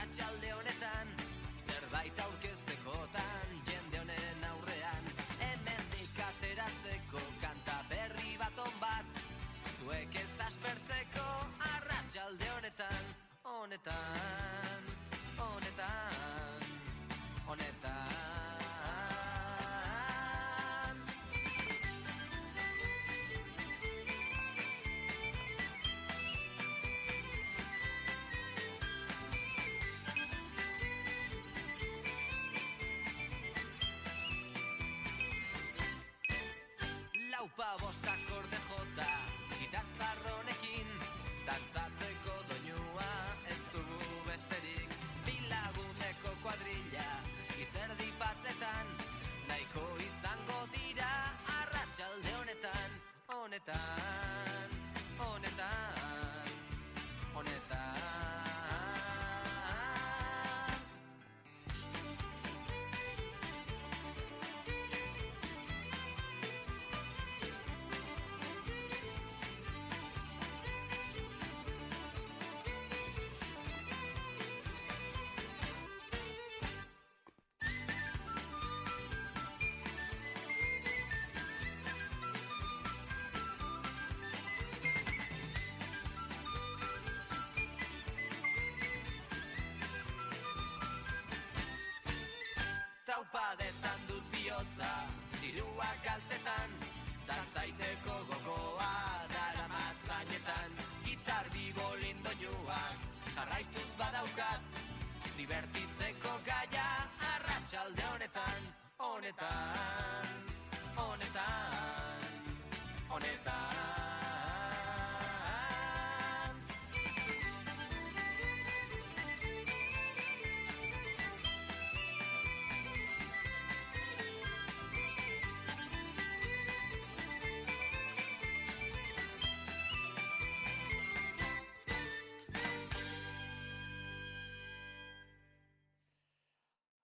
arratsalde honetan, zerbait aurkeztekotan, jende honen aurrean, hemendik ateratzeko kanta berri bat on bat, zuek ez aspertzeko arratsalde honetan, honetan, honetan, honetan. Laupa bostak orde jota, gitar zarronekin, dantzatzeko doinua ez dugu besterik. Bilaguneko kuadrilla, izerdi batzetan, nahiko izango dira arratsalde honetan, honetan, honetan, honetan. Taupadetan dut bihotza, diruak galtzetan, dantzaiteko gogoa daramat zainetan. Gitar bibolin doinuak, jarraituz badaukat, divertitzeko gaia arratsalde honetan, honetan, honetan, honetan.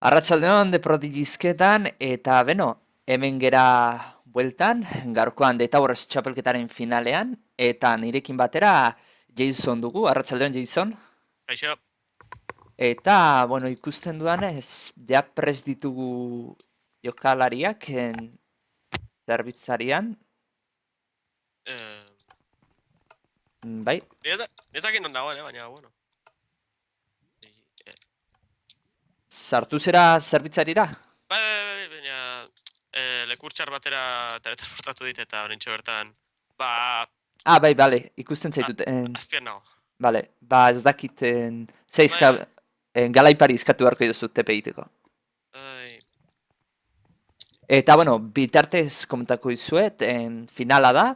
Arratsaldeon de prodigizketan eta beno, hemen gera bueltan, gaurkoan de Towers txapelketaren finalean, eta nirekin batera Jason dugu, arratsaldeon Jason. Kaixo. Eta, bueno, ikusten dudanez, ja prest ditugu jokalariak zerbitzarian. Bai? Ez dakit non dagoen, baina, bueno. Sartu zera zerbitzarira? Baina lekurtxar batera teletransportatu dit eta orintxo bertan, ba... Bai, bale, ikusten zaitut. Azpian nago. Bale, ba ez dakit zeizka galaipari izkatu beharko duzu tepe egiteko. Eta, bueno, bitartez komentako izuet, finala da.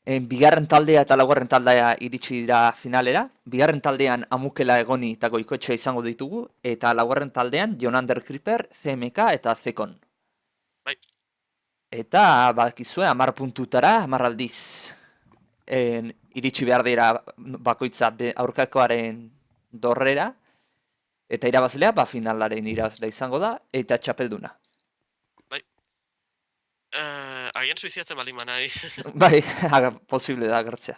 Bigarren taldea eta laugarren taldea iritsi dira finalera. Bigarren taldean Amukela Egoni eta Goikoetxea izango ditugu. Eta laugarren taldean Jon Ander Creeper, CMK eta Zekon. Bai. Eta, badakizue, 10 puntutara, 10 aldiz iritsi behar dira bakoitza aurkakoaren dorrera. Eta irabazlea, finalaren irabazlea izango da, eta txapelduna. Agian suiziatzen baldin manaiz. Bai, posible da agertzea.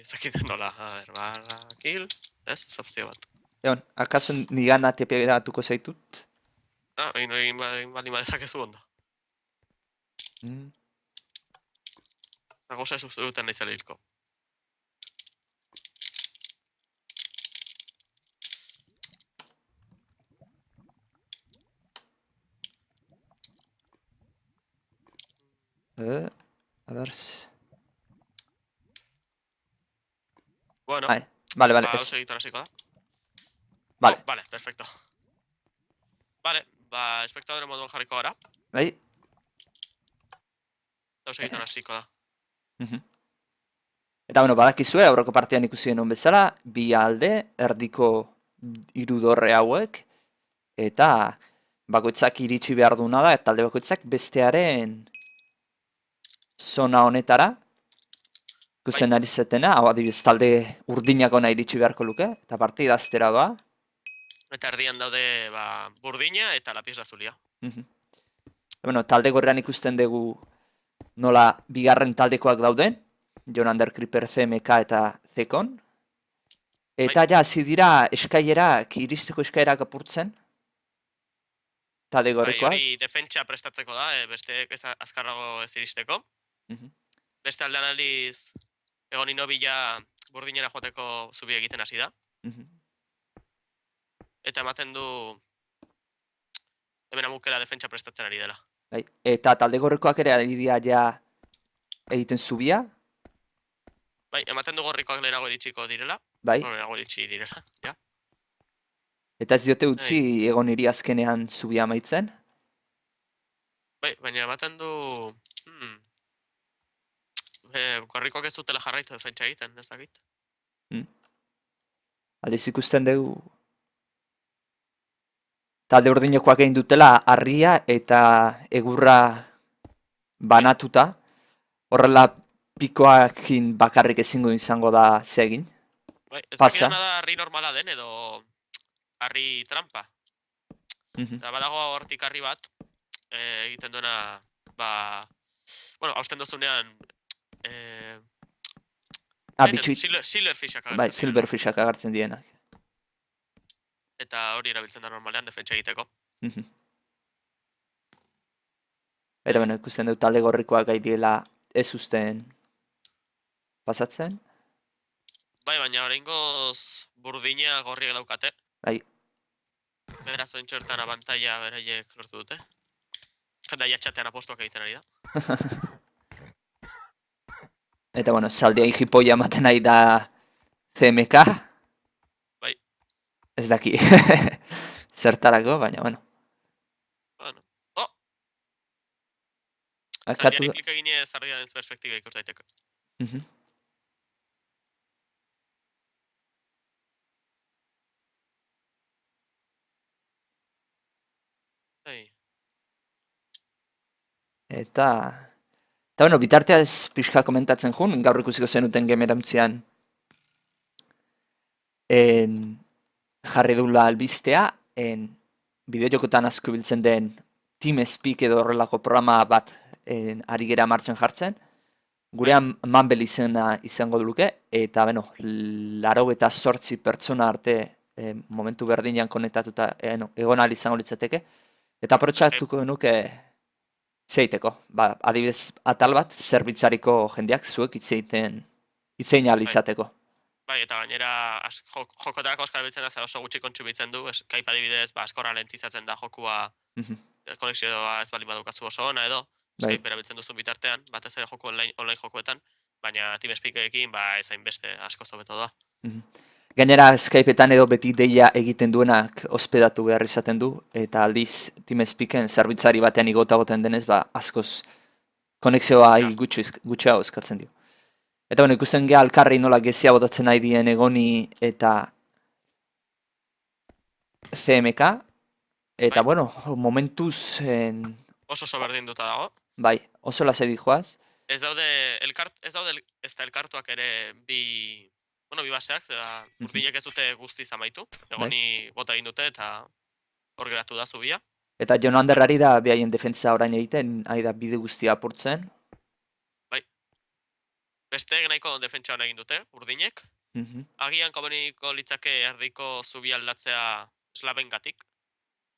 Zakiten nola, kill, ez opzio bat. Egon, akaso nigana tepegatuko zaitut? Egin baldin badezakezu ondo. Zagoza ez uste duten nahi zelilko. A ver... Bueno, vale. Hauze egiten hasiko da. Vale. Vale, perfecto. Vale, espektadoren moduan jarriko gara. Bai. Hauze egiten hasiko da. Eta, bueno, badakizue, aurreko partian ikusi genuen bezala, bi alde, erdiko irudorre hauek, eta bakoitzak iritsi behar duna da, eta talde bakoitzak bestearen zona honetara, ikusten ari zetena, hau adibidez talde urdinako nahi iritsi beharko luke, eta partida aztera doa. Eta erdian daude burdina eta lapis lazulia. Bueno, talde gorrean ikusten dugu nola bigarren taldekoak dauden, Jon Ander Creeper, CMK eta Zekon. Eta ja, hasi dira eskailerak, iristeko eskailerak apurtzen. Talde Bai, gorrikoak. hori defentsa prestatzeko da, besteek ez azkarrago ez iristeko. Mhm, Beste aldean aldiz, egon inobila burdinera joateko zubi egiten hasi da. mhm. Eta ematen du hemen amukela defentsa prestatzen ari dela. Bai. Eta talde gorrikoak ere ari dira ja egiten zubia. Bai, ematen du gorrikoak lehenago iritsiko direla. Bai. Lehenago iritsi direla, ja. Eta ez diote utzi egon hiri azkenean zubia amaitzen. Bai, baina ematen du... Gorrikoak ez dutela jarraitu defentsa egiten, ez dakit. Aldiz ikusten dugu talde urdinekoak egin dutela harria eta egurra banatuta. Horrela pikoakin bakarrik ezingo izango da zegin. Bai, ez Pasa. dakidana da harri normala den edo harri trampa. Eta badago hortik harri bat, egiten duena, bueno, hausten duzunean, silverfishak agertzen. Bai, silverfishak agertzen dienak. Eta hori erabiltzen da normalean defentsa egiteko. Eta bueno, ikusten dut talde gorrikoak gai diela ez usten pasatzen. Bai, baina oraingoz burdina gorriak daukate. Bai. Beraz, ointxertan abantaila beraiek lortu dute. Jendea jatxatean apostuak egiten ari da. Eta bueno, zaldia hipoia ematen ari da CMK. Bai. Ez daki zertarako, baina bueno. Bueno. Oh! Akatu... Zaldiari klik egine zarriaren perspektiba ikus daiteke. Eta bueno, bitarteaz pixka komentatzen jun, gaur ikusiko zenuten gemerantzian jarri dula albistea, bideojokotan asko biltzen den TeamSpeak edo horrelako programa bat ari gera martxan jartzen. Gurean Mumble izena izango duluke, eta bueno, 88 pertsona arte momentu berdinean konektatuta egon ahal izango litzateke. Eta aprotxatuko nuke zeiteko, adibidez atal bat, zerbitzariko jendeak zuek hitzein ahal izateko. Bai, eta gainera jokotarako askar biltzen da oso gutxi kontsumitzen du, Skype adibidez, askora lentizatzen da jokua, konexioa ez bali badukazu oso ona edo, Skype erabiltzen duzu bitartean, batez ere joku online jokoetan, baina TeamSpeakerekin ez hainbeste asko hobeto da. Gainera Skypeetan edo beti deia egiten duenak ospedatu behar izaten du, eta aldiz TeamSpeaken zerbitzari batean igotagoten denez, askoz konexioa gutxiago eskatzen dio. Eta bueno, ikusten geha alkarri nola gezia botatzen nahi dien Egoni eta CMK, eta bueno, momentuz... Oso berdin duta dago. Bai, oso lasai dijoaz. Ez daude ez da elkartuak ere bi baseak, urdinek ez dute guztiz amaitu. Egoni bota egin dute eta hor geratu da zubia. Eta Jon Ander ari da behaien defentsa orain egiten, ari da bide guztia apurtzen. Bai. Beste nahiko defentsa hona egin dute, urdinek. Agian komeniko litzake erdiko zubia aldatzea slabengatik.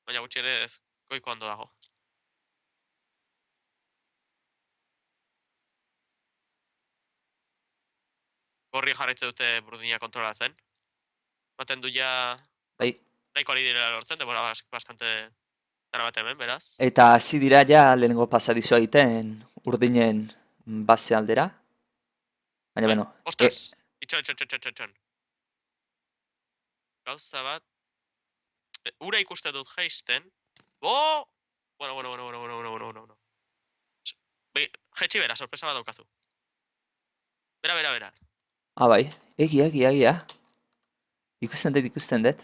Baina gutxienez goiko ondo dago. Gorri jarraitze dute burdina kontrolatzen. Baten du ja... Bai. Nahiko ari direla lortzen, demora bastante dara bat hemen, beraz. Eta hasi dira ja lehenengo pasadizua egiten urdinen base aldera. Baina, bueno... Ostras! Itxon. Gauza bat... Ura ikuste dut jaisten. Bueno. Jetxi bera, sorpresa bat daukazu. Bera. Bai, egia. Ikusten dut.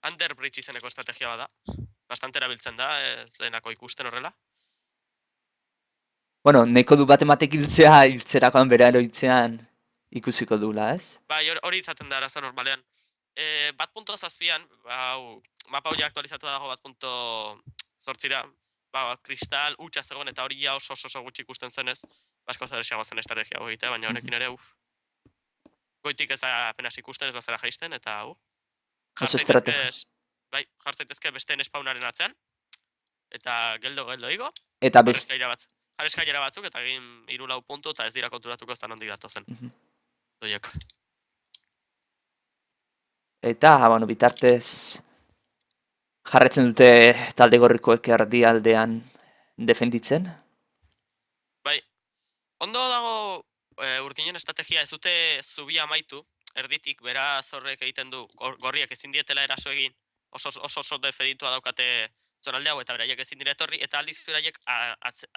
Underbridge izeneko estrategia bat da. Bastante erabiltzen da, ez denako ikusten horrela. Bueno, neko du bat ematek hiltzerakoan bera eroitzean ikusiko dula, ez? Bai, hori izaten da arazo normalean. 1.7an, mapa hori aktualizatu dago 1.8ra, kristal, utxa zegoen eta hori ja oso gutxi ikusten zenez, asko zer esiago zen estrategia hori egitea, baina honekin ere, goitik ez da apenas ikusten, ez bazara jaisten, eta Oso estrategia. Bai, jartzaitezke besteen spawnaren atzean, eta geldo igo, Eta jarri eskailera batzuk, eta egin 3-4 puntu, eta ez dira konturatuko ez da nondik datozen. Doiek. Eta, bueno, bitartez jarretzen dute talde gorrikoek erdialdean defenditzen. Bai, ondo dago urdinen estrategia ez dute zubia amaitu, erditik, beraz horrek egiten du, gorriak ezin dietela eraso egin, oso defenditua daukate zonalde hau, eta beraiek ezin dira etorri, eta aldiz beraiek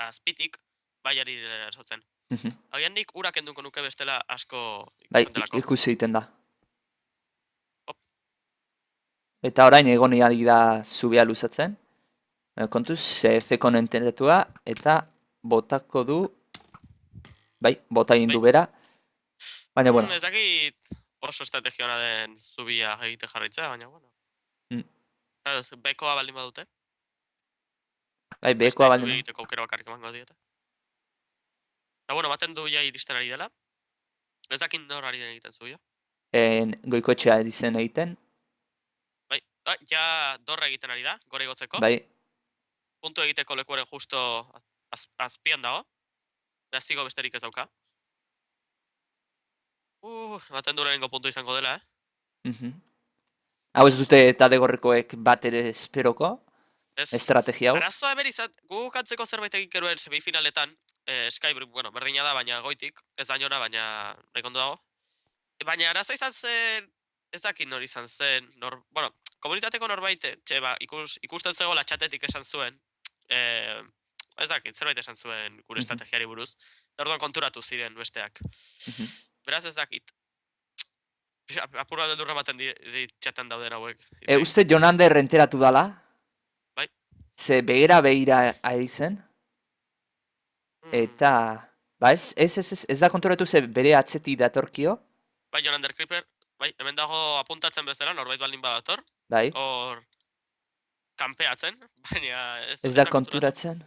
azpitik baiari erasotzen. Agian nik urak enduko nuke bestela asko Bai, ikusi egiten da. Eta orain egon ari da zubia luzatzen. Kontuz, zeko entendetua, eta botako du, bai, bota egin du bera. Baina, bueno. Ez dakit oso estrategia hona den zubia egite jarraitzea, baina, bueno. Bekoa baldin badute. Bai, bekoa baldin. Zubi egiteko aukera bakarrik emango diete. Eta, bueno, baten du ja iristen ari dela. Ez dakit nor ari den egiten zubia. Goikotxea dizen egiten. Bai, ja dorra egiten ari da, gore igotzeko. Bai. Puntu egiteko lekuaren justo azpian dago. Beraz zigo besterik ez dauka. Baten du lehenengo puntu izango dela, Hau ez dute talde gorrikoek bat ere esperoko, estrategia hau. Arazoa eberizat, guk atzeko zerbait egin keruen semifinaletan, Skybreak, bueno, berdina da, baina goitik, ez dainona, baina nahi kondo dago. Baina arazoa izan zen, ez dakit nor izan zen, bueno, komunitateko norbait, ikusten zegoela txatetik esan zuen, ez dakit, zerbait esan zuen gure estrategiari buruz, orduan konturatu ziren besteak. Beraz ez dakit. Apurra deldurra ematen ditxatan dauden hauek. Uste Jonander enteratu dala? Bai. Ze behira ari zen. Eta, ba ez da konturatu ze bere atzeti datorkio? Bai, Jonander Creeper, bai, hemen dago apuntatzen bezala, norbait baldin badator. Bai. Hor, kanpeatzen, baina ez da konturatzen?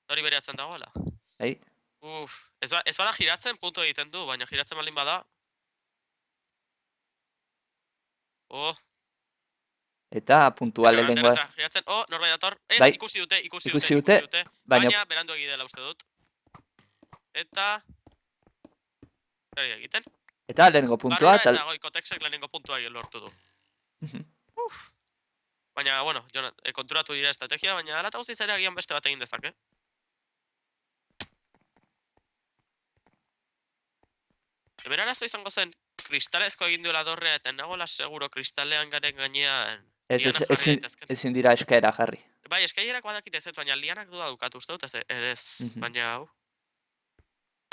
Hori bere atzen dagoela. Bai. Ez bada giratzen puntu egiten du, baina giratzen baldin bada. Eta puntual lehengoa. Giratzen, norbait dator. Ez, bai. ikusi dute. Baina berandu egidela uste dut. Eta... Zer egiten. Eta lehenengo puntua. Barrura eta goikotexek lehenengo puntua egin lortu du. Baina, bueno, konturatu dira estrategia, baina alata guztiz ere agian beste bat egin dezake. Bera arazo izango zen, kristalezko egin duela dorrea, eta nagoela seguro kristalean garen gainean... Ezin dira eskaera jarri. Bai, eskailerak badakit ez, baina lianak duda dukatu uste dut, ez, baina hau.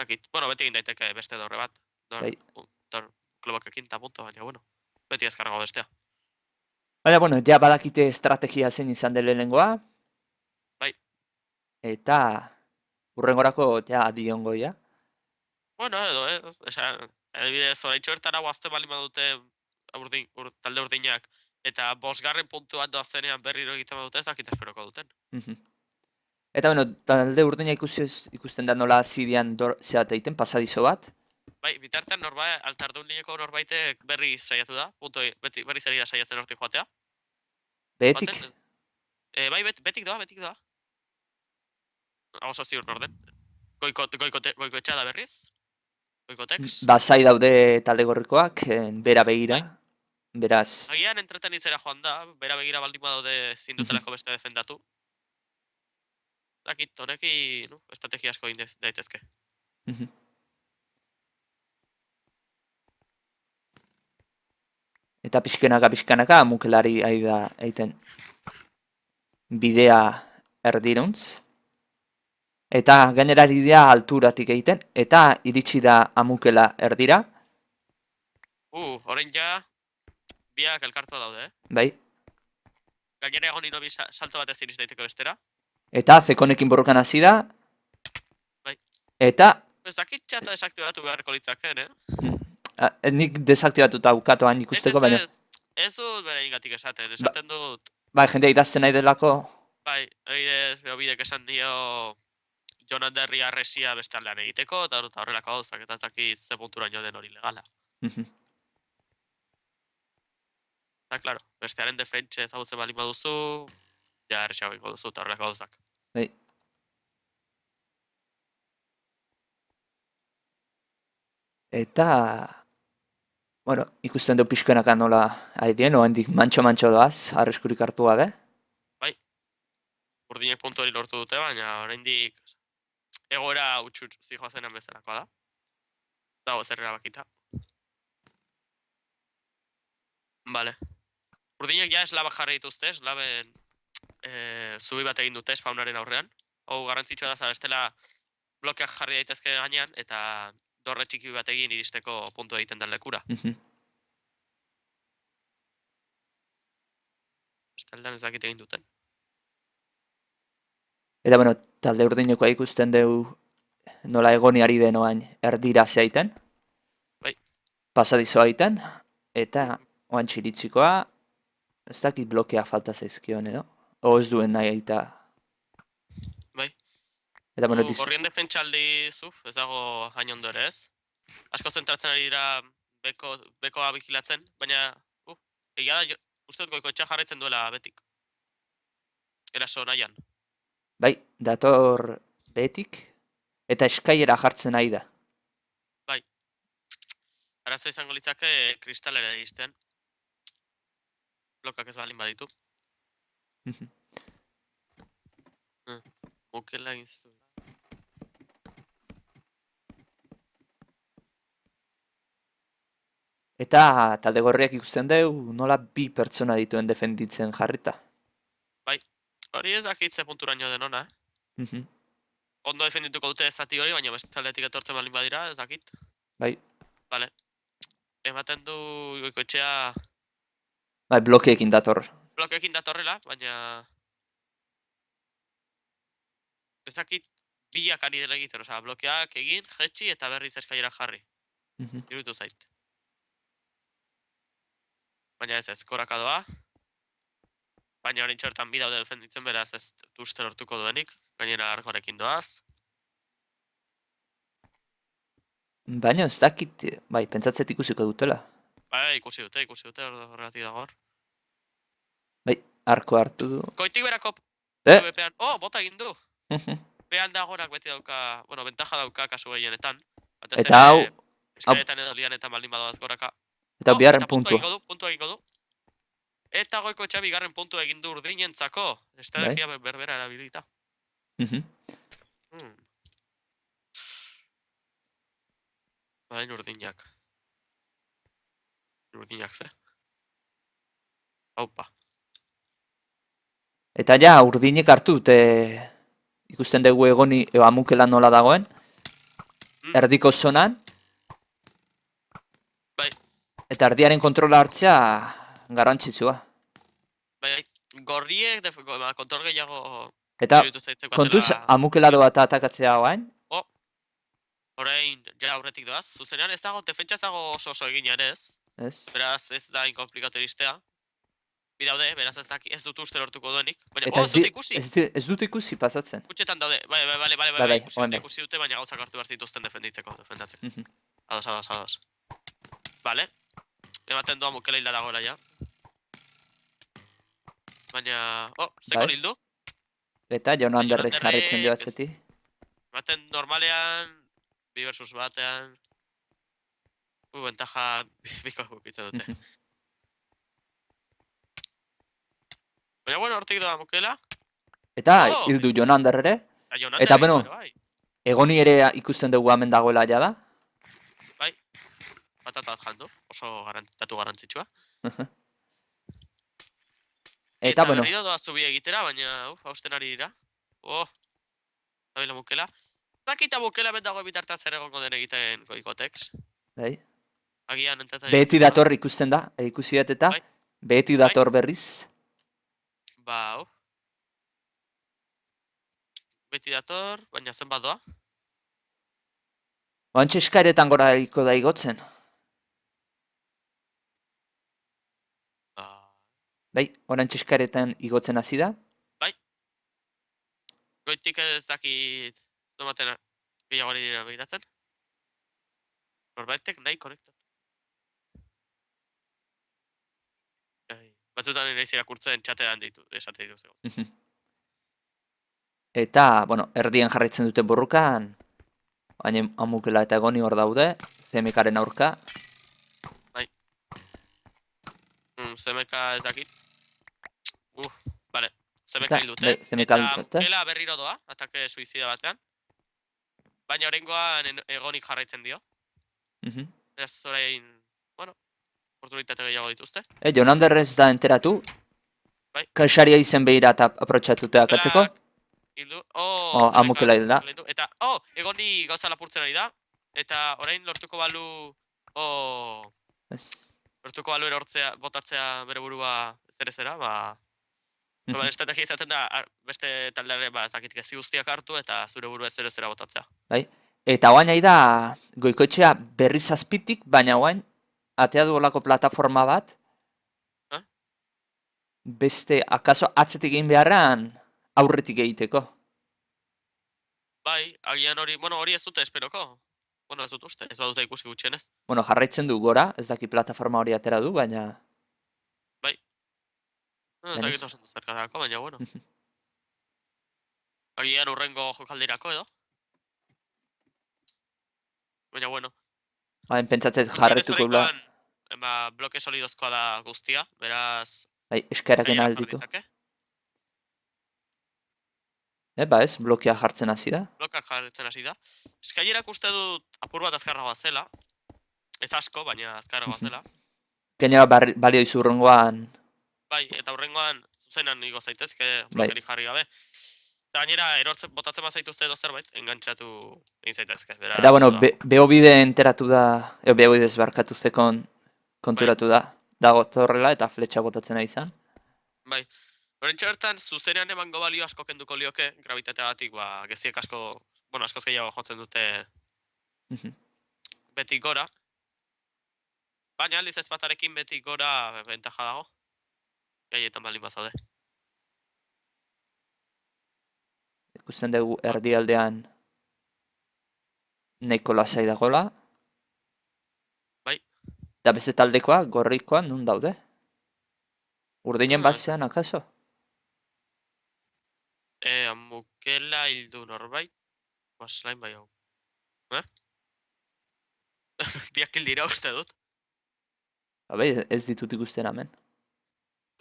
Dakit, bueno, beti egin daiteke beste dorre bat. Klobokekin eta punto, baina, bueno, beti ezkarrago bestea. Baina, bueno, ja badakite estrategia zein izan dela lehengoa. Bai. Eta urrengorako ja diongo, ja. Bueno, edo, adibidez, oraitxo bertara guazte bali badute talde urdinak, eta 5. puntu bat doazenean berriro egiten badute ez dakit esperoko duten. Eta, bueno, talde urdina ikusten da nola zidian zehat egiten, pasadizo bat. Bai, bitartean altardun lineko norbaitek berri saiatu da, berri zerira saiatzen hortik joatea. Behetik? Bai, betik doa. Oso ziur norden. Goikoetxea da berriz. Goikotex. Bazai daude talde gorrikoak, bera begira. Beraz. Agian entretenitzera joan da, bera begira baldin badaude zindutelako beste defendatu. Dakit, honekin estrategia asko egin daitezke. Eta pixkanaka mukelari ari da egiten bidea erdiruntz. Eta gainerari dira alturatik egiten, eta iritsi da amukela erdira. Orain ja, biak elkartua daude, Bai. Gainera egon inobi salto bat ez iriz daiteko bestera. Eta zekonekin borrokan hasi da. Bai. Eta... Ez dakit txata desaktibatu beharko litzaken, Nik desaktibatuta bukatoan ikusteko, baina... Ez dut bere ingatik esaten dut... Bai, jendea idazten nahi delako... Bai, beobidek esan dio... Jonander arresia beste aldean egiteko, eta horrelako gauzak, eta ez dakit ze puntura den hori legala. Eta, klaro, bestearen defentsa ezagutzen bali baduzu, ja errexago ingo duzu eta horrelako gauzak. Bai. Eta, bueno, ikusten du pixkanaka nola haidien, oendik mantxo doaz, arriskurik hartu gabe. Bai, urdinek puntu hori lortu dute, baina oraindik egoera utxut zijoazenan bezalakoa da. Dago zer erabakita. Vale. Urdinek ja eslabak jarri dituzte, eslaben zubi bat egin dute spawnaren aurrean. Hau garrantzitsua da, bestela blokeak jarri daitezke gainean, eta dorre txiki bat egin iristeko puntu egiten den lekura. Bestaldean ez dakit egin duten. Eta, bueno, talde urdinekoa ikusten dugu nola egoniari denoain erdira zeaiten. Bai. Pasadizo aiten, eta oan txiritzikoa, ez dakit blokea falta zaizkion edo. O ez duen nahi aita. Bai. Eta, bueno, Gorrien defentsaldi zuf, ez dago hain ondo ere ez. Asko zentratzen ari dira bekoa bigilatzen, baina egia da, uste dut goikoetxea jarraitzen duela betik. Eraso nahian. Bai, dator betik, eta eskaiera jartzen nahi da. Bai. Arazo izango litzake kristalera iristen. Blokak ez balin baditu. Mukela egin zu. Eta talde gorriak ikusten dugu nola bi pertsona dituen defenditzen jarrita. Bai, hori ez dakitze punturaino den ona, Ondo defendituko dute zati hori, baina bestaldetik etortzen balin badira, ez dakit. Bai. Vale. Ematen du goikoetxea... Bai, blokeekin dator. Blokeekin datorrela, baina... Ez dakit biak ari dela egiten, osea, blokeak egin, jetxi eta berriz eskaiera jarri. Iruditu zait. Baina ez, koraka doa. Baina hori txortan bi daude defenditzen, beraz ez uste lortuko duenik. Gainera argorekin doaz. Baina ez dakit, bai, pentsatzet ikusiko dutela. Bai, ikusi dute horregatik dago hor. Bai, arko hartu du. Goitik berako PvP-an, bota egin du! Behan dagorak beti dauka, bueno, bentaja dauka kasu gehienetan. Eta hau... Eskaretan edo lianetan baldin badoaz goraka. Eta biharren puntua. Puntua egingo du. Eta goikoetxea bigarren puntua egin du urdinentzako. Estrategia berbera erabilita. Baina urdinak. Urdinak ze. Haupa. Eta ja, urdinek hartu dute ikusten dugu egoni amukela nola dagoen. Erdiko zonan. Bai. Eta erdiaren kontrola hartzea garrantzitsua. Bai, gorriek kontrol gehiago... Eta kontuz amukelado bat atakatzea guain. Horein, ja aurretik doaz. Zuzenean ez dago, defentsa ez dago oso egin ere ez. Ez. Beraz ez da inkomplikatu iristea. Bi daude, beraz ez dut uste lortuko duenik. Baina, ez dut ikusi. Ez dut ikusi pasatzen. Kutxetan daude, bai, ikusi dute, baina gauzak hartu behar zituzten defendatzeko. Ados. Vale. Ematen doa mukela hilda dagoela ja. Baina, zeko hildu. Eta Jon Anderrek jarritzen dio atzeti. Ematen normalean, 2 versus batean. Bentaja biko gukitzen dute. Baina, bueno, hortik doa mukela. Eta hildu Jon Ander ere. Eta, bueno, egoni ere ikusten dugu hemen dagoela ja da. Bai, patata bat jandu, oso datu garrantzitsua. Eta, bueno. Berri doa zubi egitera, baina, hausten ari dira. Zabila mukela. Zakita mukela bentago bitartaz ere gongo den egiten goikotex. Bai. Agian entetan... Beti dator ikusten da, ikusi dut eta. Beti dator berriz. Ba, Beti dator, baina zenbat doa? Oantxe eskaeretan gora egiko da igotzen. Bai, orantxe eskaeretan igotzen hasi da. Bai. Goitik ez dakit tomaten gehiago ari dira behiratzen. Norbaitek nahi konektatu. Batzutan nire irakurtzen txatean esate dituzeko. Eta, bueno, erdien jarraitzen dute borrukan, baina Amukela eta Egoni hor daude, CMKaren aurka. Bai. CMK ez dakit. Vale. CMK hil dute. Eta Amukela berriro doa, atake suizida batean. Baina oraingoan Egonik jarraitzen dio. Beraz, orain, bueno, oportunitate gehiago dituzte. Jon Ander ez da enteratu? Bai. Kaxaria izen behira eta aprotxatuta akatzeko? Hildu. Amukela hil da. Eta, Egoni gauza lapurtzen ari da. Eta orain lortuko balu, lortuko balu erortzea, botatzea bere burua zerezera, estrategia izaten da, beste taldeare, zakitik ezi guztiak hartu eta zure burua zerezera botatzea. Bai. Eta oain nahi da, Goikoetxea berriz azpitik, baina oain, atea duolako plataforma bat, beste, akaso atzetik egin beharrean, aurretik egiteko. Bai, agian hori, hori ez dute esperoko. Ez dut uste, ez badute ikusi gutxienez. Jarraitzen du gora, ez daki plataforma hori atera du, baina... Bai. Ez dakit osan duzerkatako, baina bueno. Agian urrengo jokaldirako edo. Baina bueno. Hain pentsatzen jarretuko bla. Bloke solidozkoa da guztia, beraz... Bai, eskaraken alditu. Ez, blokea jartzen hasi da. Blokeak jartzen hasi da. Eskailerak uste dut apur bat azkarragoa zela. Ez asko, baina azkarragoa zela. Gainera balio izu urrengoan. Bai, eta urrengoan zuzenan igo zaitezke blokerik jarri gabe. Eta gainera erortzen botatzen bat zaituzte edo zerbait, engantxatu egin zaitezke. Eta bueno, behobide enteratu da, behobide ezbarkatu zekon konturatu da. Dago torrela eta fletxa botatzen ari izan. Bai. Horrentxe bertan, zuzenean emango balio asko kenduko lioke, grabitateagatik, geziek asko, askoz gehiago jotzen dute betik gora. Baina aldiz ezpatarekin betik gora bentaja dago. Gaietan baldin bazaude. Ikusten dugu erdialdean nahiko lasai dagoela. Bai. Eta beste taldekoa, gorrikoan, nun daude? Urdinen basean, akaso? Amukela hildu norbait. Baslain bai hau. Biak hil dira uste dut. Bai, ez ditut ikusten hemen.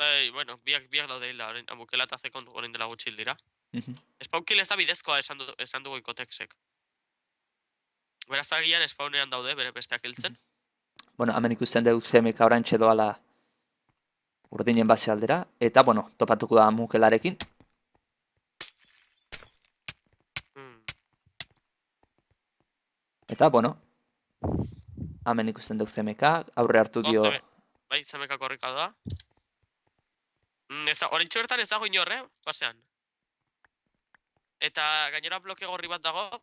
Bai, biak daude hilda, Amukela eta Zekon orain dela gutxi hil dira. Spawnkil ez da bidezkoa esan du Goikoteksek. Beraz agian spawnean daude, bere besteak hiltzen. Hemen ikusten dugu CMK orantxe doala urdinen base aldera. Eta, topatuko da Amukelarekin. Eta, hemen ikusten dugu CMK, aurre hartu dio... Bai, CMK korrika da. Horintxe bertan ez dago inorre, pasean. Eta gainera bloke gorri bat dago.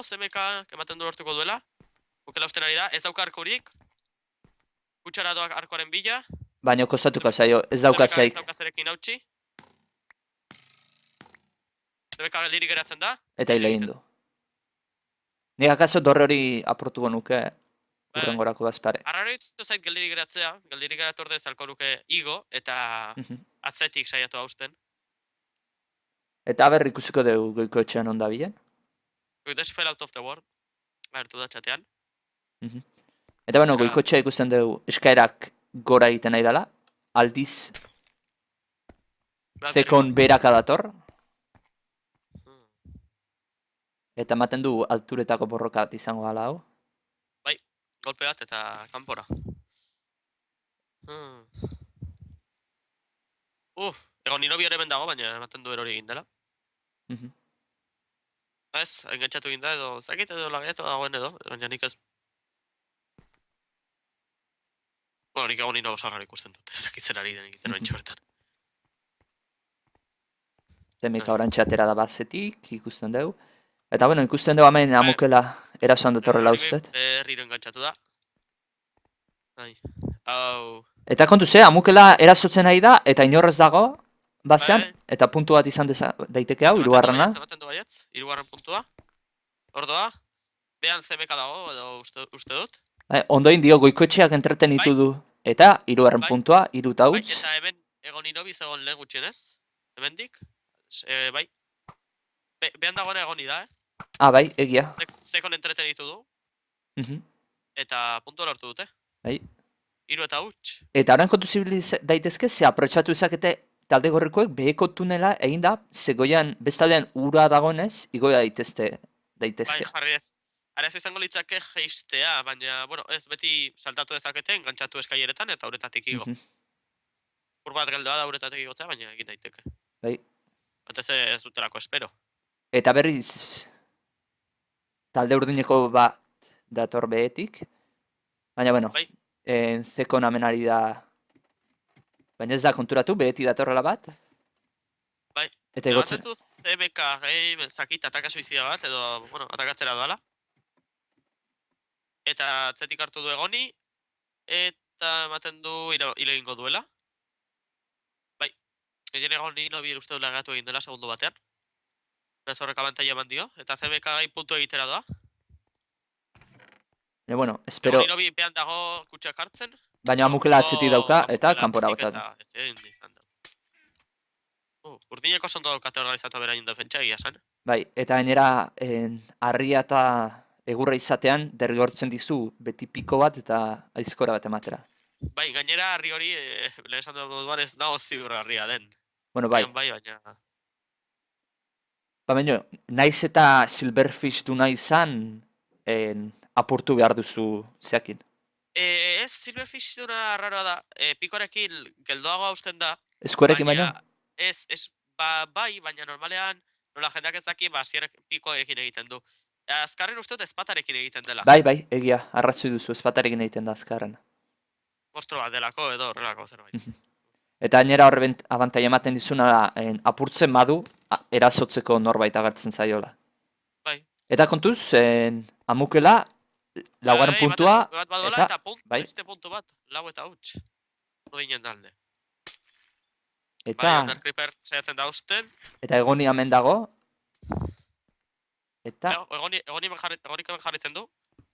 CMK ematen du lortuko duela. Bukela usten ari da, ez dauka arkurik. Kutsara doak arkoaren bila. Baina kostatuko zaio, ez dauka zaik. CMK ez dauka zerekin hautsi. CMK geldirik geratzen da. Eta hile egin du. Nik akaso dorre hori aportuko nuke urrengorako bazpare. Arraro ditu zait geldirik geratzea, geldirik geratu ordez alko nuke igo eta atzetik saiatu hausten. Eta berri ikusiko dugu Goikoetxean ondabilen. Goikoetxe fell out of the world, agertu da txatean. Eta Goikoetxea ikusten dugu eskaerak gora egiten nahi dela, aldiz Zekon beraka dator. Eta ematen du alturetako borroka bat izango gala hau. Bai, golpe bat eta kanpora. Egon nino bihar hemen dago, baina ematen du erori egin dela. Ez, engantzatu egin da edo, zakit edo lagetu dagoen edo, baina nik ez... Nik egon nino osarrar ikusten dut, ez dakitzen ari den egiten ointxe horretan. CMK orantxe atera da bazetik, ikusten dugu. Eta ikusten dugu hemen Amukela erasoan datorrela ustet. Berriro engantzatu da. Eta kontu ze, Amukela erasotzen nahi da, eta inorrez dago, bazean, eta puntu bat izan daiteke hau, hirugarrena. Ematen du baietz, hirugarren puntua. Ordoa, behan CMK dago, edo uste dut. Ondoin dio Goikoetxeak entretenitu du, eta hirugarren puntua, hiru eta huts. Eta hemen egon inobi zegoen lehen gutxienez. Hemendik. Bai. Behan dagoena egoni da, Bai, egia. Zekon entretenitu du. Mhm. Eta puntu lortu dute. Bai. 3 eta huts. Eta orain kontu zibil daitezke, ze aprotxatu ezakete talde gorrikoek beheko tunela egin da, zegoian bestaldean ura dagoenez, igoia daitezke. Bai, jarri ez. Arazo izango litzake jeistea, baina, bueno, ez beti saltatu dezakete, engantzatu eskaileretan eta uretatik igo. Bat geldoa da uretatik igotzea, baina egin daiteke. Bai. Batez ez dutelako espero. Eta berriz, talde urdineko bat dator behetik, baina, bueno, Bai. Zekon amenari da, baina ez da konturatu, behetik datorrela bat. Bai. Eta egotzen. Ebatzetu CBK gehi zakit ataka suizida bat, edo, bueno, atakatzera doala. Eta atzetik hartu du egoni, eta ematen du hile egingo duela. Bai, egin egoni nobi uste du lagatu egin dela segundu batean. Beraz horrek abantaila eman dio, eta CBK gai puntu egitera doa. Bueno, espero... Egoni nobi pean dago kutsak hartzen. Baina amukela atzetik dauka, eta kanpora botatu. Ez egin izan da. Urdineko zondo daukate organizatu berain defentsa egia zen. Bai, eta gainera harria eta egurra izatean derrigortzen dizu beti piko bat eta aizkora bat ematera. Bai, gainera harri hori, lehen esan dut moduan ez nago ziur harria den. Bueno, bai. Bai, baina... Baina, naiz eta Silverfish du nahi izan, apurtu behar duzu zeakin. Ez, Silverfish duna arraroa da. Pikorekin geldoago hausten da. Eskuarekin baina? Ez, bai, baina normalean, nola jendeak ez daki, hasierak pikoekin egiten du. Azkarren uste dut ezpatarekin egiten dela. Bai, egia, arratzoi duzu, ezpatarekin egiten da azkarren. Mostro bat delako edo horrelako zerbait. Eta gainera horre abantaia ematen dizuna da, apurtzen badu, erasotzeko norbait agertzen zaiola. Bai. Eta kontuz, amukela, laugarren puntua, eta beste puntu bat, lau eta huts. Urdinen dalde. Eta... Bai, Undercreeper saiatzen da usten. Eta egoni hemen dago. Eta... Egonik jarritzen du.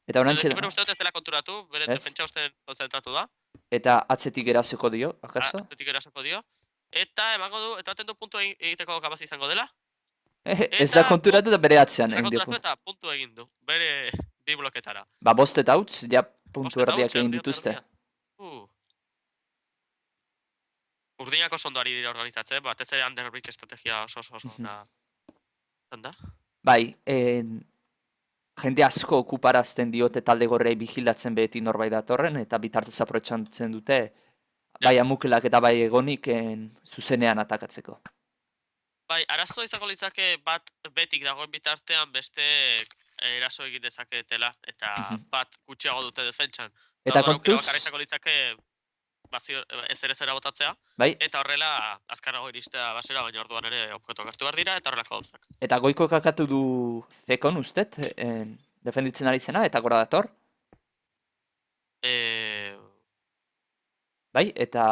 Eta orantxe da. Bere uste dut ez dela konturatu, bere defentsa usten konzentratu da. Eta atzetik erasoko dio, akaso? Atzetik erasoko dio. Eta emango du, eta baten du puntu egiteko kapaz izango dela. Ez da konturatu eta bere atzean egin dio. Konturatu eta puntu egin du, bere bi bloketara. Bost eta huts, ja puntu erdiak egin dituzte. Urdinako sondoari dira organizatzen, batez ere underbridge estrategia oso da. Bai, jende asko okuparazten diote talde gorrei bigilatzen beti norbait datorren, eta bitartez aprotxantzen dute, bai amukelak eta bai egonik zuzenean atakatzeko. Bai, arazo izango litzake bat betik dagoen bitartean beste eraso egin dezaketela, eta bat gutxiago dute defentsan. Eta kontuz... Bakarra izango litzake ez ere zera botatzea, eta horrela azkarrago iristea basera, baina orduan ere objektuak hartu behar dira, eta horrelako gauzak. Eta goiko kakatu du Zekon ustet, defenditzen ari zena, eta gora dator? Bai, eta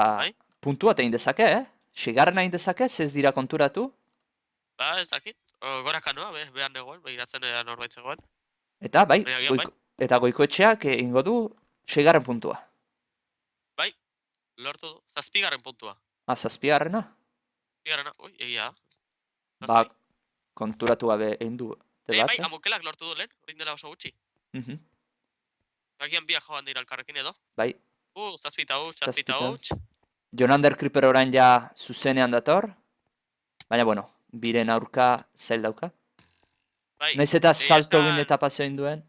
puntu bat egin dezake, Sigarren egin dezake, ez dira konturatu? Ba, ez dakit, gora kanoa, behar negoen, behiratzen norbait zegoen. Eta, bai, eta goikoetxeak egingo du Sigarren puntua. Bai, lortu du, 7. puntua. Zazpigarrena? Zazpigarrena, egia. Ba, konturatu gabe egin du. Bai, amukelak lortu du lehen, hori dela oso gutxi. Agian biak joan dira elkarrekin edo. Bai. 7 eta huts. Jon Undercreeper orain ja zuzenean dator. Baina, bueno, biren aurka zail dauka. Naiz eta salto egin eta paseo egin duen.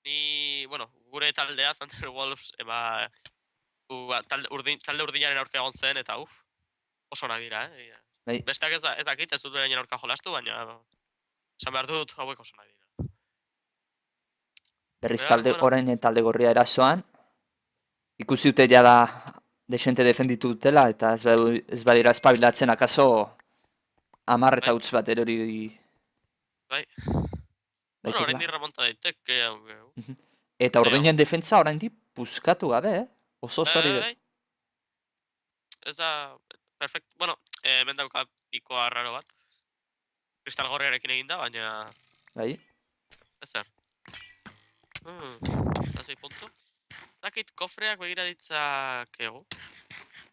Ni, bueno, gure taldea, Thunderwolves, talde urdinaren aurka egon zen, eta oso onak dira, Besteak ez dakit, ez dut berainen aurka jolastu, baina esan behar dut hauek oso onak dira. Berriz orain talde gorria erasoan. Ikusi dute ja da desente defenditu dutela, eta ez badira espabilatzen akaso 10 eta huts bat erori... Bai. Bueno, orain di remonta daiteke. Eta ordinen defentsa orain di puskatu gabe, oso zori. Bai. Ez da, perfect. Bueno, hemen dauka pikoa raro bat. Kristal gorriarekin egin da, baina... Bai. Ezer. Eta 6 puntu. Dakit kofreak begira ditzakegu.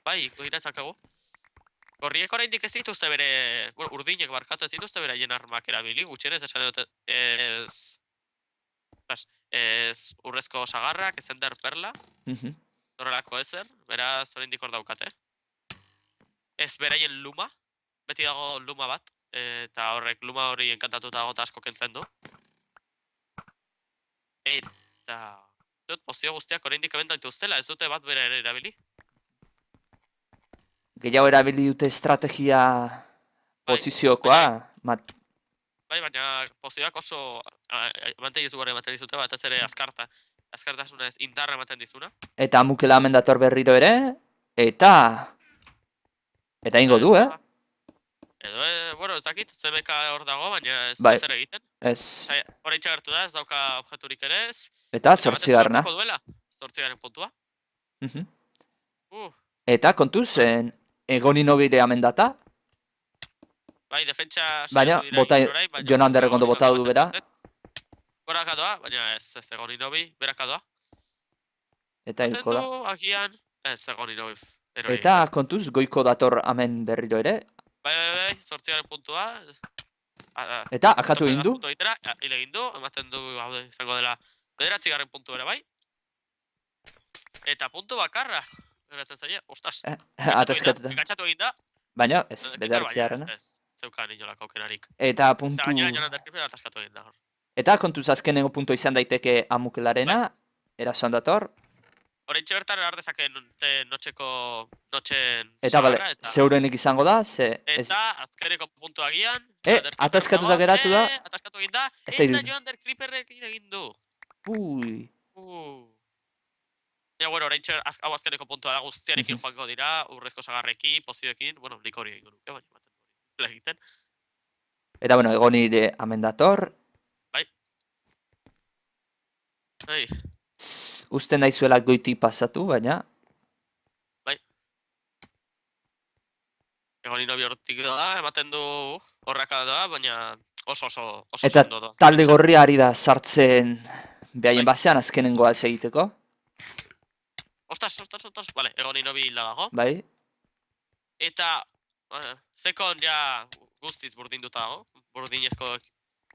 bai, iratzakegu. Gorriek oraindik ez dituzte bere, bueno, urdinek barkatu ez dituzte beraien armak erabili, gutxienez esan dute ez urrezko sagarrak, ez ender perla, horrelako ezer, beraz oraindik hor daukate. Ez beraien luma, beti dago luma bat, eta horrek luma hori enkantatuta dago eta asko kentzen du. Eta dut pozio guztiak oraindik hemen dituztela, ez dute bat bera ere erabili. Gehiago erabili dute estrategia posiziokoa. Bai, baina pozioak oso ematen dizugarri ematen dizute, bat ez ere azkartasunez indarra ematen dizuna. Eta Amukela hemen dator berriro ere, eta ingo du, Edo, bueno, ez dakit, CMK hor dago, baina ez zer egiten. Ez. Horain txagertu da, ez dauka objekturik ere ez. Eta 8garrena. 8garen puntua. Eta kontuz, Egoni nobide hemen data. Bai, defentsa... Baina, Jon Anderrek ondo bota du bera. Goraka doa, baina ez Egoni nobi, beraka doa. Eta hilko da. Agian, ez Egoni nobi. Eta kontuz, goiko dator hemen berriro ere. Bai, 8garen puntua. Eta, akatu egin du. Hile egin du, ematen du, izango dela, 9garren puntu ere bai. Eta puntu bakarra. Geratzen zaila, ostras. Atezkatuta. Engantzatu egin da. Baina, ez, 9garrena. Zeukan inolako aukenarik. Eta puntu... Eta gainera Jon Anderrek ataskatu egin da hor. Eta kontuz azkenengo puntua izan daiteke Amukelarena. Erasoan dator. Horentxe bertan erar dezake notxen... Eta bale, zeurenik izango da, Eta azkeneko puntu agian... Ataskatuta geratu da. Ataskatu egin da, eta Jon Ander Clipperrek egin du. Ui. Ja, bueno, horentxe hau azkeneko puntua da guztiarekin joango dira, urrezko sagarrekin, pozioekin, bueno, nik hori egingo nuke, baina ematen egiten. Eta, bueno, Egoni de hemen dator. Bai. Usten daizuela goiti pasatu, baina... Bai. Egoni nobi hortik doa, ematen du horraka doa, baina oso eta ondo doa. Eta talde gorria ari da sartzen behaien basean azkenengoa ez egiteko. Ostras, vale, Egoni nobi hila dago. Bai. Eta, zekon ja guztiz burdinduta dago, burdinezko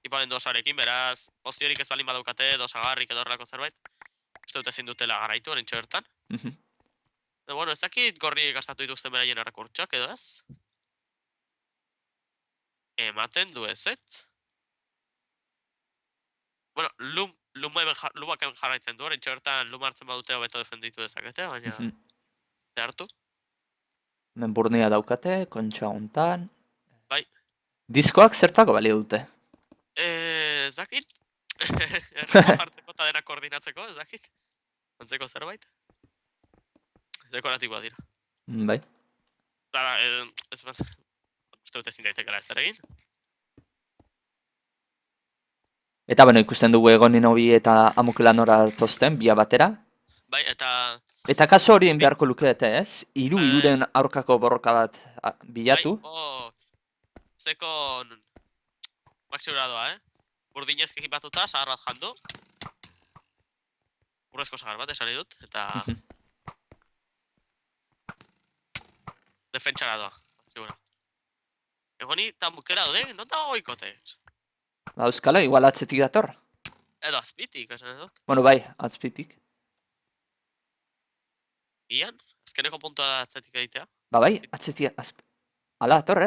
ipamendu osarekin, beraz, poziorik ez balin badaukate, edo sagarrik edo horrelako zerbait. Uste dut ezin dutela garaitu, horintxe bertan. Bueno, ez dakit gorri gastatu dituzten beraien errekurtxak, edo ez? Ematen du ez. Bueno, lumak hemen jarraitzen du, horintxe bertan luma hartzen badute hobeto defenditu dezakete, baina... Zehartu. Hemen burnia daukate, kontxa hontan. Bai. Diskoak zertako balio dute? Ez dakit. Erreko jartzeko eta dena koordinatzeko, ez dakit. Antzeko zerbait. Dekoratiboa dira. Bai. Uste dut ezin daitekela ez egin. Eta, bueno, ikusten dugu Egoni nobi eta Amukela nora tozten, bia batera. Bai, eta... Eta kaso horien beharko lukete, ez? Iruren aurkako borroka bat bilatu. Bai, zekon... Maximura doa, Burdinezk ekipatuta, sagar bat jandu. Urrezko sagar bat, esan dut, eta... Defentsara doa, segura. Egoni eta Amukela daude, non dago goikote? Ba, euskala, igual atzetik dator. Edo azpitik, esan dut. Bueno, bai, azpitik. Gian, azkeneko puntua da atzetik egitea. Ba, bai, atzetik, ala, dator,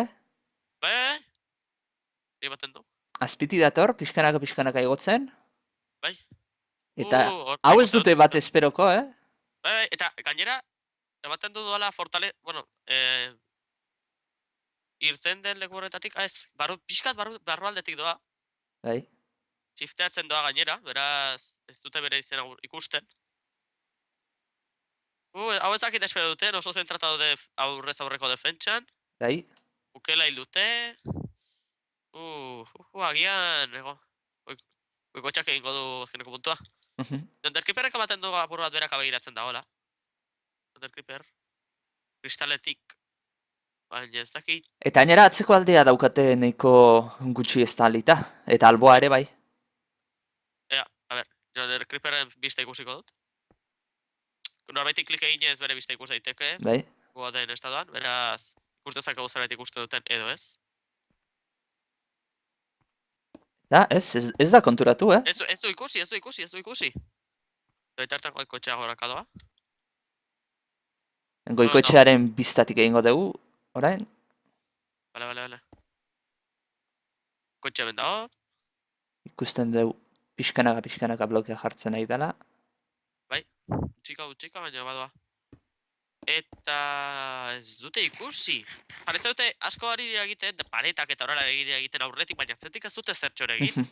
Bai, baten du. Azpiti dator, pixkanaka igotzen. Bai. Eta hau ez dute bat esperoko, Bai, eta gainera, ematen du duela bueno, irten den leku horretatik, ez, pixkat barrualdetik doa. Bai. Shifteatzen doa gainera, beraz, ez dute bere izena ikusten. Hau ezakit espero duten, oso zentratatu de aurrez aurreko defentsan. Bai. Ukela hil dute. Agian, goikotxak egingo du azkeneko puntua. Undercreeperrek ematen du apur bat berak abegiratzen da, hola. Undercreeper. Kristaletik. Baina ez dakit. Eta gainera atzeko aldea daukate nahiko gutxi estalita. Eta alboa ere bai. A ber, Undercreeperren bista ikusiko dut. Norbaitik klik eginez bere bista ikus daiteke. Bai. Goa den estatuan, beraz, ikustezak gauzareit ikusten duten edo ez. Da, ez da konturatu, Ez du ikusi. Doitartan goikoetxea goraka doa. Goikoetxearen biztatik egingo dugu, orain? Bale. Kotxe ben dago. Ikusten dugu pixkanaka blokea jartzen nahi dela. Bai, utxika, baina badoa. Eta ez dute ikusi. Paretza dute asko ari dira egiten, paretak eta horrela egiten aurretik, baina atzetik ez dute zertxore egin.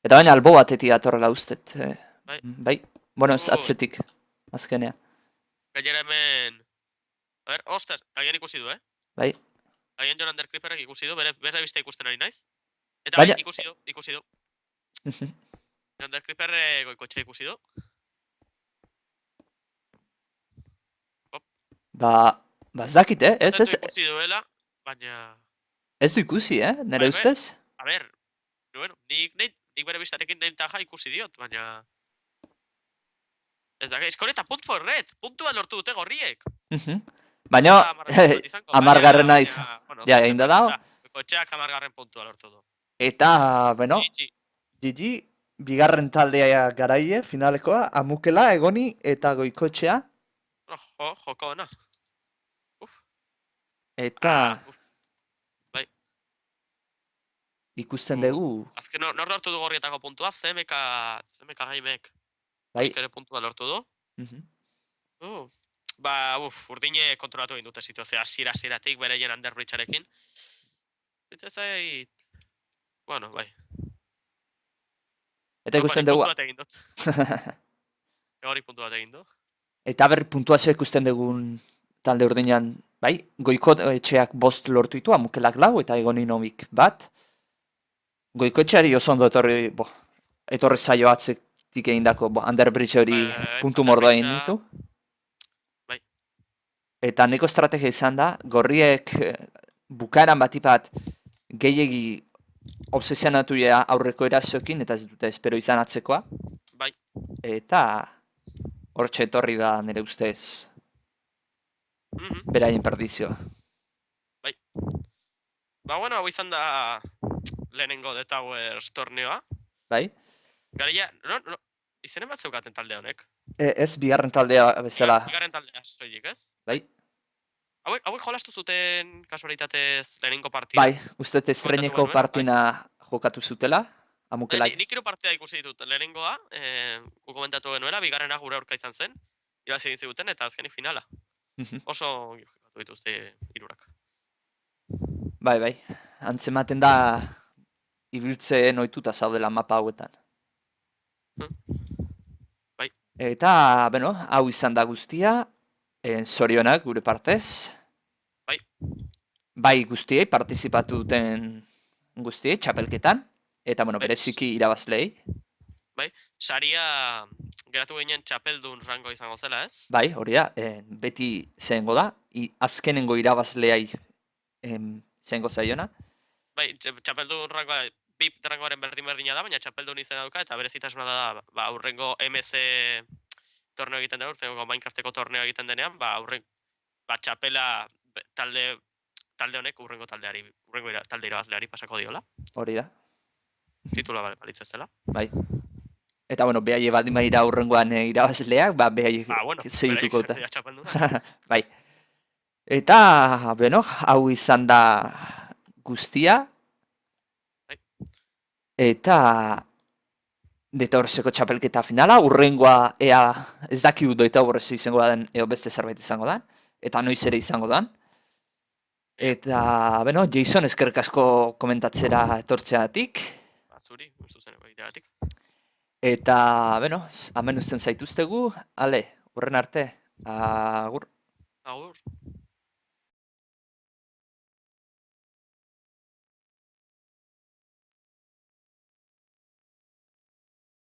Eta baina albo batetik atorrela ustet. Bai. Bueno, ez atzetik, azkenea. Gainera hemen... A ber, ostras, agian ikusi du, Bai. Agian Jon Ander Clipperrek ikusi du, bere beste ikusten ari naiz. Eta Baina... bai, ikusi du. Jon Ander Clipperrek goikotxe ikusi du. Ba ez dakit, ez? Ikusi duela, baina... Ez du ikusi, nire ustez? A ber, bueno, nik bere biztarekin nahi taja ikusi diot, baina... Ez da, eskore eta puntu horret, puntua lortu dute gorriek. Baina, 10. naiz. Ja, egin da dago. Kotxeak 10. puntua lortu du. Eta, bueno, Gigi, bigarren taldea garaie, finalekoa, Amukela, Egoni eta Goikoetxea. Joko ona. Eta... Bai. Ikusten dugu... Azken nor lortu du gorrietako puntua, CMK Gaimek. Bai. Ere puntua lortu du. Ba, urdine kontrolatu egin dute situazioa hasieratik bereien Underbridgearekin. Bitze zait... Bueno, bai. Eta ikusten dugu... Hori puntu bat egin du. Eta puntuazioa ikusten dugun talde urdinean, bai? Goikoetxeak 5 lortu ditu, Amukelak 4 eta Egoni Nomik 1. Goikoetxeari oso ondo etorri zaio atzetik egindako Underbridge hori puntu mordoa egin ditu. Bai. Eta neko estrategia izan da, gorriek bukaeran batipat gehiegi obsesionatu aurreko erazioekin, eta ez dute espero izan atzekoa. Bai. Eta hortxe etorri da nire ustez beraien perdizioa. Bai. Ba, bueno, hau izan da lehenengo The Towers torneoa. Bai. Garaia, izenen bat zeukaten talde honek? Ez bigarren taldea bezala. Bigarren taldea soilik, ez? Bai. Hauek jolastu zuten kasualitatez lehenengo partida? Bai, uste estreineko partina jokatu zutela, Amukelak. Nik 3 partida ikusi ditut, lehenengoa, gu komentatu genuela, bigarrena gure aurka izan zen, irabazi egin ziguten eta azkenik finala. Oso jokatu dituzte 3. Bai, antzematen da ibiltzen ohituta zaudela mapa hauetan. Bai. Eta, bueno, hau izan da guztia, zorionak gure partez. Bai. Bai guztiei, partizipatu duten guztiei, txapelketan. Eta, bueno, bereziki irabazlei. Bai, saria geratu ginen txapeldun rango izango zela, ez? Bai, hori da, beti zehengo da, azkenengo irabazleai zehengo zaiona. Bai, txapeldun rangoa, BIP rangoaren berdina da, baina txapeldun izena dauka, eta berezitasuna da, aurrengo MC torneo egiten da, urtengo Minecrafteko torneo egiten denean, txapela talde honek urrengo talde irabazleari pasako diola. Hori da. Titula balitz ez dela. Bai. Eta, bueno, behai baldin badira urrengoan irabazleak, behai segituko eta. Bai. Eta, bueno, hau izan da guztia. Bai. Eta Detorseko txapelketa finala, urrengoa ea ez dakigu doita horrez izango den, eo beste zerbait izango den, eta noiz ere izango den. Eta, bueno, Jason eskerrik asko komentatzera etortzeatik. Zuri, zuzeneko egiteatik. Eta, bueno, hemen uzten zaituztegu, ale, urren arte, agur. Agur.